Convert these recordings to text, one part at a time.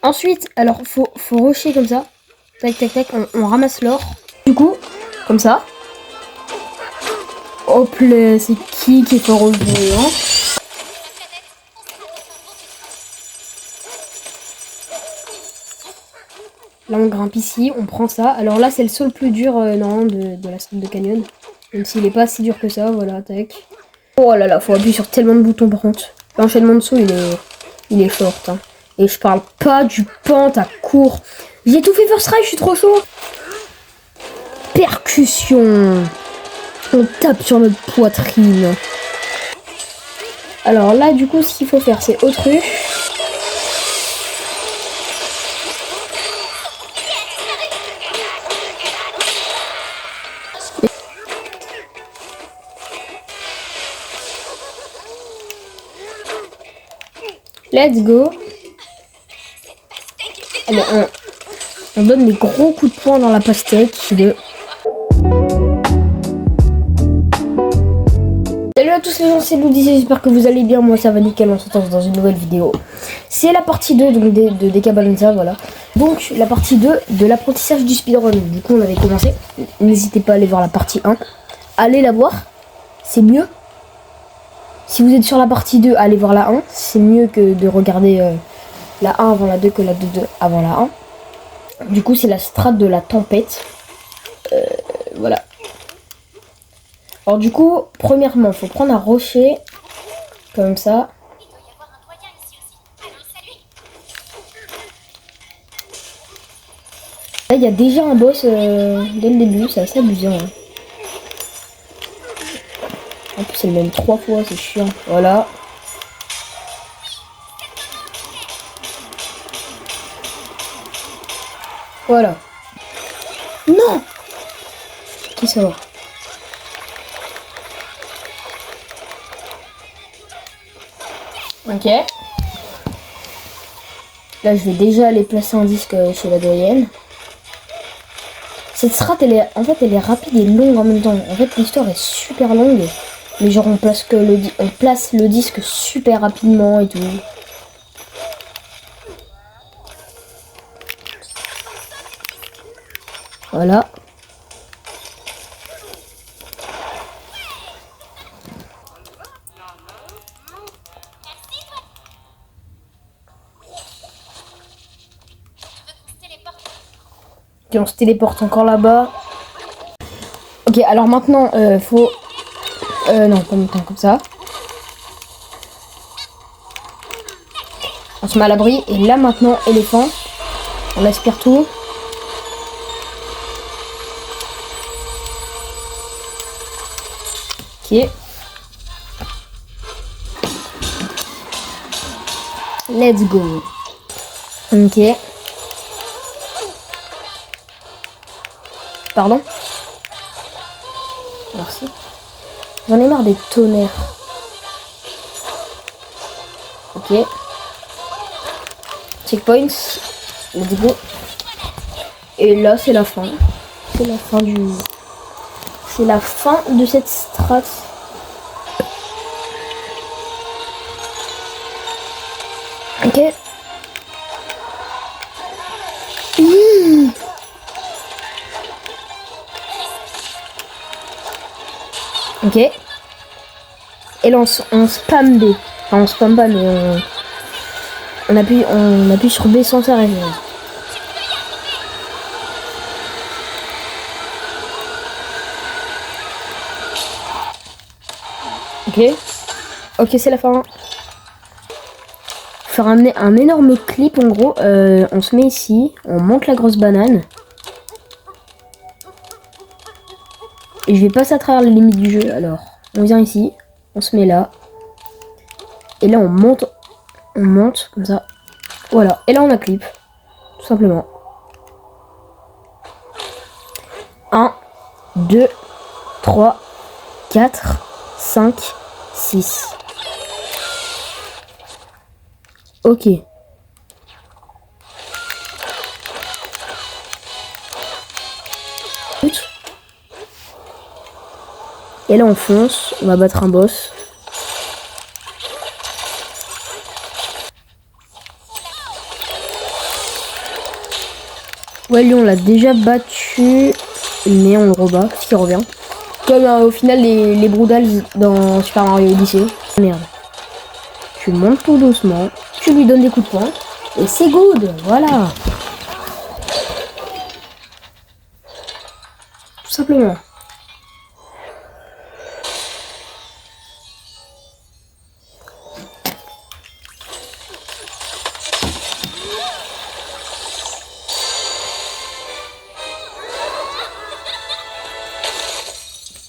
Ensuite, alors, faut rusher comme ça. Tac, tac, tac, on ramasse l'or. Du coup, comme ça. Hop là, c'est qui est fort au jeu, hein? Là, on grimpe ici, on prend ça. Alors là, c'est le saut le plus dur non, de la salle de canyon. Même s'il est pas si dur que ça, voilà, tac. Oh là là, faut appuyer sur tellement de boutons par contre. L'enchaînement de saut, il est fort. Hein. Et je parle pas du pente à court. J'ai tout fait first try, je suis trop chaud. Percussion. On tape sur notre poitrine. Alors là, du coup, ce qu'il faut faire, c'est autruche. Let's go. Allez, on donne des gros coups de poing dans la pastèque. Salut à tous les gens, c'est Loudi, j'espère que vous allez bien. Moi ça va nickel, on se retrouve dans une nouvelle vidéo. C'est la partie 2 donc de Deca Balanza, voilà. Donc la partie 2 de l'apprentissage du speedrun. Du coup on avait commencé. N'hésitez pas à aller voir la partie 1. Allez la voir, c'est mieux. Si vous êtes sur la partie 2, allez voir la 1. C'est mieux que de regarder la 1 avant la 2 que la 2 avant la 1. Du coup, c'est la strat de la tempête. Voilà. Alors du coup, premièrement, il faut prendre un rocher. Comme ça. Là, il y a déjà un boss dès le début. C'est assez amusant. Hein. En plus, c'est le même 3 fois, c'est chiant. Voilà. Voilà. Non! Qui ça va? Ok. Là, je vais déjà aller placer un disque chez la doyenne. Cette strat, en fait, elle est rapide et longue en même temps. En fait, l'histoire est super longue. Mais genre, on place le disque super rapidement et tout. Voilà. Et on se téléporte encore là-bas. Ok, alors maintenant, faut... non, pas maintenant, comme ça. On se met à l'abri. Et là, maintenant, éléphant. On aspire tout. Ok. Let's go. Ok. Pardon. Merci. J'en ai marre des tonnerres. Ok. Checkpoints. Let's go. Et là, c'est la fin. C'est la fin du... C'est la fin de cette strat. Ok. Ok. Et là on spam B. Enfin on spam pas mais on appuie sur B sans s'arrêter. Ok. Ok, c'est la fin. Faire un énorme clip en gros. On se met ici. On monte la grosse banane. Et je vais passer à travers les limites du jeu. Alors, on vient ici. On se met là. Et là, on monte. On monte comme ça. Voilà. Et là, on a clip. Tout simplement. 1, 2, 3, 4, 5, 6. Ok. Et là on fonce, on va battre un boss. Ouais, lui on l'a déjà battu, mais on le rebat, parce qu'il revient. Comme au final les Broodals dans Super Mario Odyssey. Merde. Tu montes tout doucement, tu lui donnes des coups de poing, et c'est good, voilà. Tout simplement.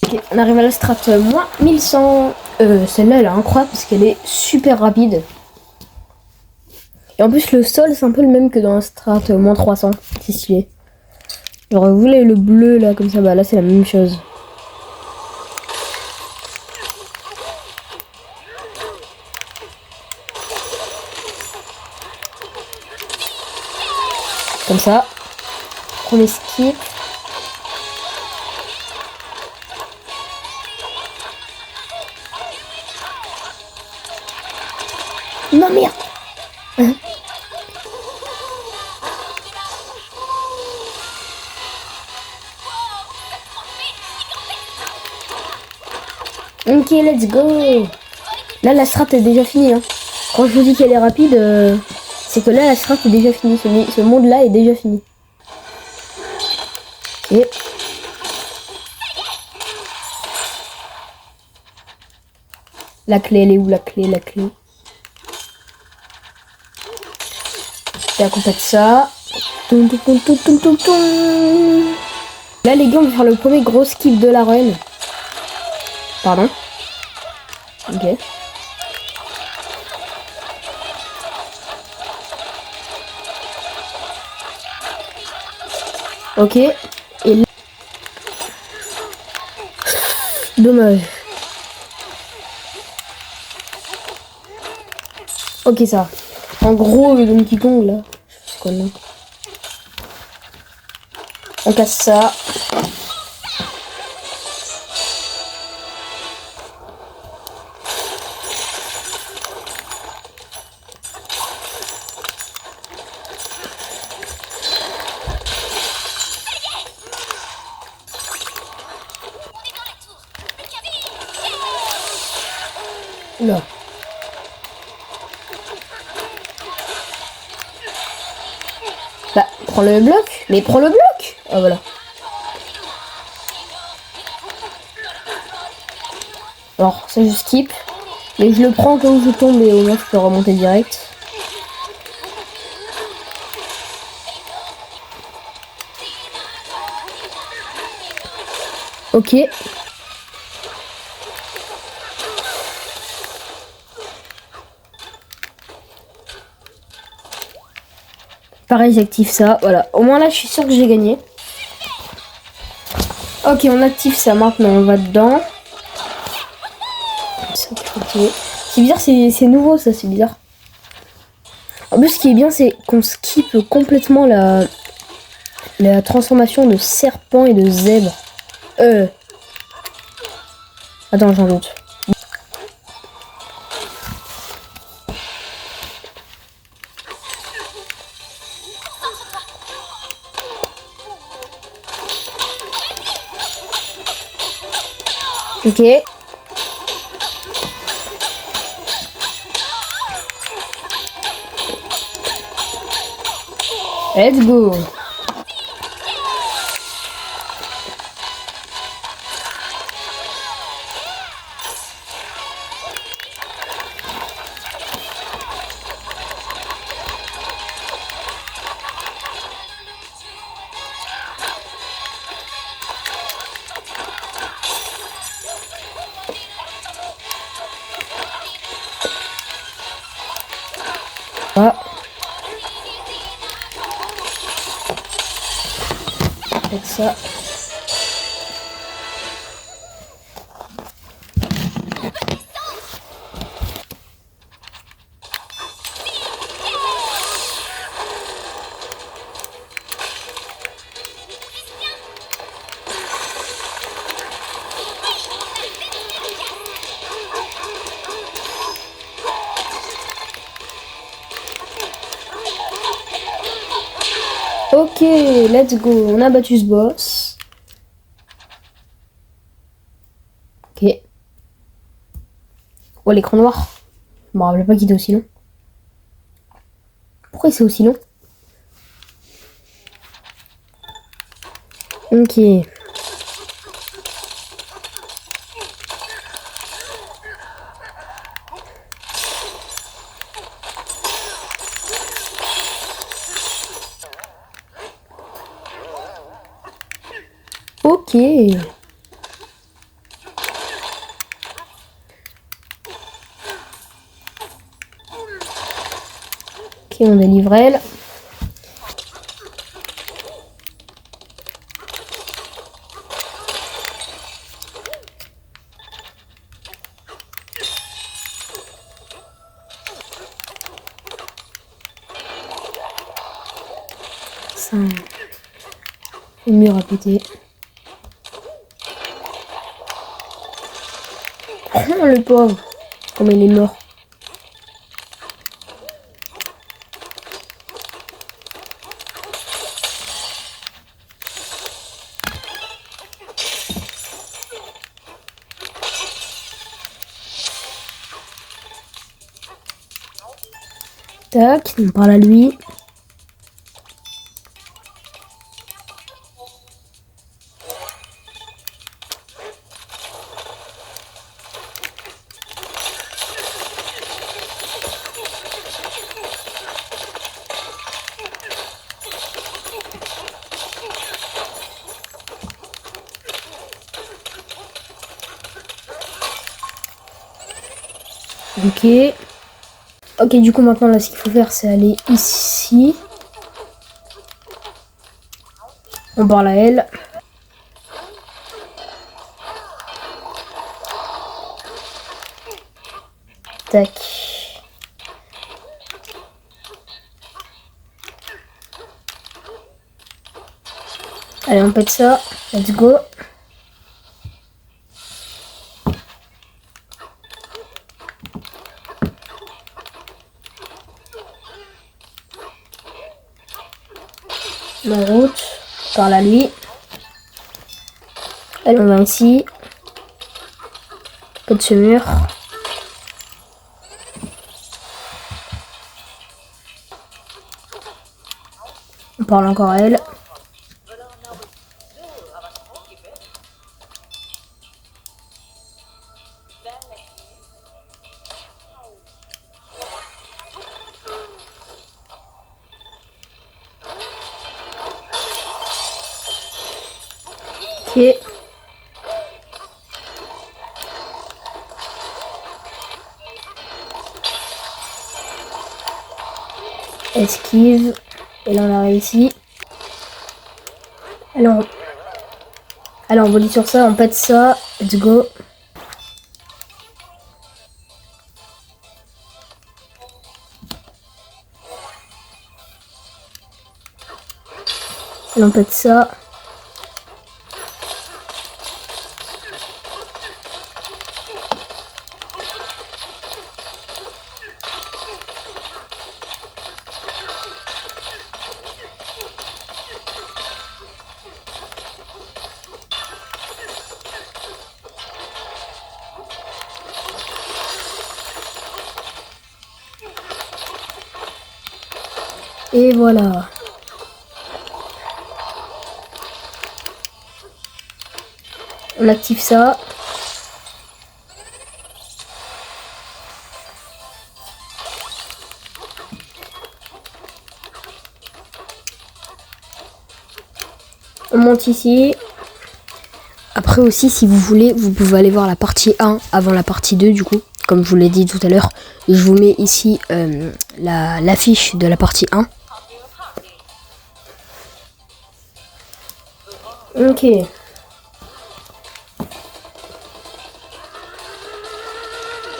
Ok, on arrive à la strat moins 1100. Celle-là elle est incroyable parce qu'elle est super rapide. Et en plus le sol c'est un peu le même que dans la strat moins 300. C'est stylé. Genre vous voulez le bleu là comme ça, bah là c'est la même chose. Comme ça. Premier skip. Non merde. Ok, let's go. Là la strat est déjà finie. Hein. Quand je vous dis qu'elle est rapide, c'est que là la strat est déjà finie. Ce monde là est déjà fini. Et la clé, elle est où la clé? Et à côté de ça. Là les gars on va faire le premier gros skip de la run. Pardon. Ok. Ok. Et là... Dommage. Ok ça. En gros le Donkey Kong là. C'est quoi le nom? On casse ça. Là. Bah, prends le bloc. Mais prends le bloc. Ah voilà. Alors, ça je skip. Mais je le prends quand je tombe et au moins je peux remonter direct. Ok. Pareil, j'active ça. Voilà. Au moins là, je suis sûr que j'ai gagné. Ok, on active ça maintenant. On va dedans. Okay. C'est bizarre, c'est nouveau ça, c'est bizarre. En plus, ce qui est bien, c'est qu'on skip complètement la transformation de serpent et de zèbre. Attends, j'en doute. Ok. Let's go. Ah. Avec ça. Ok, let's go. On a battu ce boss. Ok. Oh, l'écran noir. Je me rappelais pas qu'il était aussi long. Pourquoi c'est aussi long? Ok. Ok. Ok, on délivre elle. Ça. Le mur à péter. Oh, le pauvre. Comme il est mort. Tac, on parle à lui. Ok. Ok, du coup, maintenant, là, ce qu'il faut faire, c'est aller ici. On parle à elle. Tac. Allez, on pète ça. Let's go. En route. Parle à lui. Allez, on va ici. Pète ce mur. On parle encore à elle. Ok. Esquive. Et là, on a réussi. Alors, on volit sur ça, on pète ça. Let's go. Et on pète ça. Et voilà. On active ça. On monte ici. Après aussi, si vous voulez, vous pouvez aller voir la partie 1 avant la partie 2 du coup. Comme je vous l'ai dit tout à l'heure. Je vous mets ici l'affiche de la partie 1. Ok.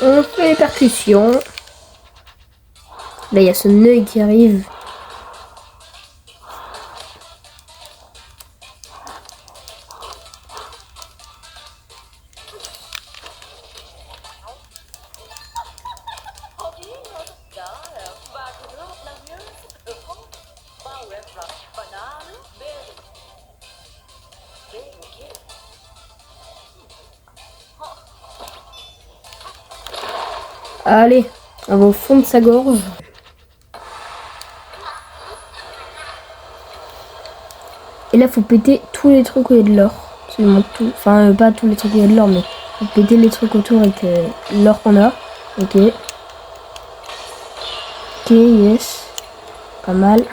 On fait les percussions. Là, il y a ce œil qui arrive. Allez, on va au fond de sa gorge. Et là, faut péter tous les trucs où il y a de l'or. Absolument tout. Enfin, pas tous les trucs où il y a de l'or, mais faut péter les trucs autour avec l'or qu'on a. Ok. Ok, yes. Pas mal.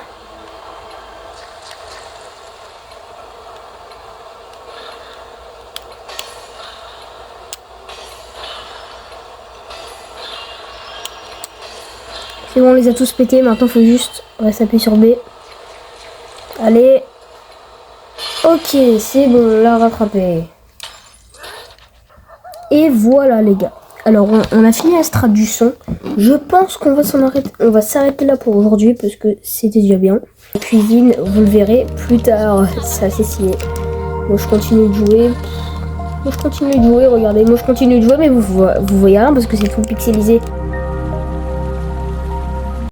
C'est bon, on les a tous pétés. Maintenant, faut juste appuyer sur B. Allez. Ok, c'est bon, on l'a rattrapé. Et voilà, les gars. Alors, on a fini la strat du son. Je pense qu'on va s'en arrêter. On va s'arrêter là pour aujourd'hui parce que c'était déjà bien. La cuisine, vous le verrez plus tard. C'est assez stylé. Moi, je continue de jouer. Regardez. Moi, je continue de jouer, mais vous voyez rien parce que c'est tout pixelisé.